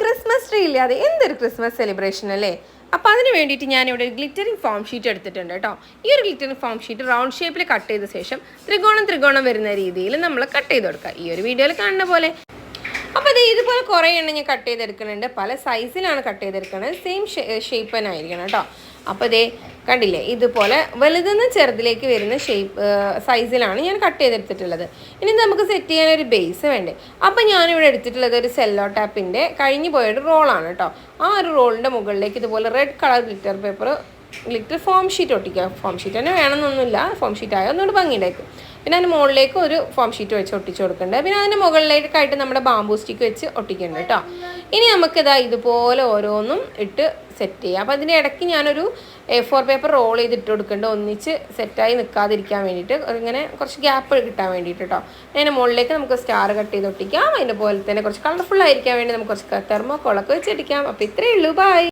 Christmas tree ഇല്ലാതെ എന്തൊരു Christmas celebration അല്ലേ. അപ്പോൾ അതിന് വേണ്ടിയിട്ട് ഞാനിവിടെ ഒരു ഗ്ലിറ്ററിങ് ഫോം ഷീറ്റ് എടുത്തിട്ടുണ്ട് കേട്ടോ. ഈ ഒരു ഗ്ലിറ്ററിങ് ഫോം ഷീറ്റ് റൗണ്ട് ഷേപ്പിൽ കട്ട് ചെയ്ത ശേഷം ത്രികോണം വരുന്ന രീതിയിൽ നമ്മൾ കട്ട് ചെയ്ത് കൊടുക്കുക, ഈ ഒരു വീഡിയോയിൽ കാണുന്ന പോലെ. അപ്പോൾ ഇത് ഇതുപോലെ കുറേ എണ്ണം ഞാൻ കട്ട് ചെയ്തെടുക്കുന്നുണ്ട്. പല സൈസിലാണ് കട്ട് ചെയ്തെടുക്കുന്നത്, സെയിം ഷേപ്പ് തന്നെ ആയിരിക്കണം കേട്ടോ. അപ്പോൾ ഇതേ കണ്ടില്ലേ, ഇതുപോലെ വലുതെന്ന് ചെറുതിലേക്ക് വരുന്ന സൈസിലാണ് ഞാൻ കട്ട് ചെയ്തെടുത്തിട്ടുള്ളത്. ഇനി നമുക്ക് സെറ്റ് ചെയ്യാൻ ഒരു ബേസ് വേണ്ടേ. അപ്പോൾ ഞാനിവിടെ എടുത്തിട്ടുള്ളത് ഒരു സെല്ലോ ടാപ്പിൻ്റെ കഴിഞ്ഞു പോയൊരു റോളാണ് കേട്ടോ. ആ ഒരു റോളിൻ്റെ മുകളിലേക്ക് ഇതുപോലെ red colour glitter foam sheet ഒട്ടിക്കുക. ഫോം ഷീറ്റ് തന്നെ വേണമെന്നൊന്നുമില്ല, ഫോം ഷീറ്റായ ഒന്നുകൂടി ഭംഗിയുണ്ടായിരിക്കും. പിന്നെ അതിന് മുകളിലേക്ക് ഒരു ഫോം ഷീറ്റ് വെച്ച് ഒട്ടിച്ച് കൊടുക്കുന്നുണ്ട്. പിന്നെ അതിൻ്റെ മുകളിലേക്കായിട്ട് നമ്മുടെ ബാമ്പൂ സ്റ്റിക്ക് വെച്ച് ഒട്ടിക്കുന്നുണ്ട് കേട്ടോ. ഇനി നമുക്കിതാ ഇതുപോലെ ഓരോന്നും ഇട്ട് സെറ്റ് ചെയ്യാം. അപ്പോൾ അതിൻ്റെ ഇടയ്ക്ക് ഞാനൊരു A4 പേപ്പർ റോൾ ചെയ്തിട്ട് കൊടുക്കുന്നുണ്ട്, ഒന്നിച്ച് സെറ്റായി നിൽക്കാതിരിക്കാൻ വേണ്ടിയിട്ട്, ഇങ്ങനെ കുറച്ച് ഗ്യാപ്പ് കിട്ടാൻ വേണ്ടിയിട്ട് കേട്ടോ. അതിൻ്റെ മുകളിലേക്ക് നമുക്ക് സ്റ്റാർ കട്ട് ചെയ്ത് ഒട്ടിക്കാം. അതിൻ്റെ പോലെ തന്നെ കുറച്ച് കളർഫുൾ ആയിരിക്കാൻ വേണ്ടി നമുക്ക് കുറച്ച് തെർമോക്കോളൊക്കെ വെച്ച് ഒട്ടിക്കാം. അപ്പോൾ ഇത്രയേ ഉള്ളൂ, ബൈ.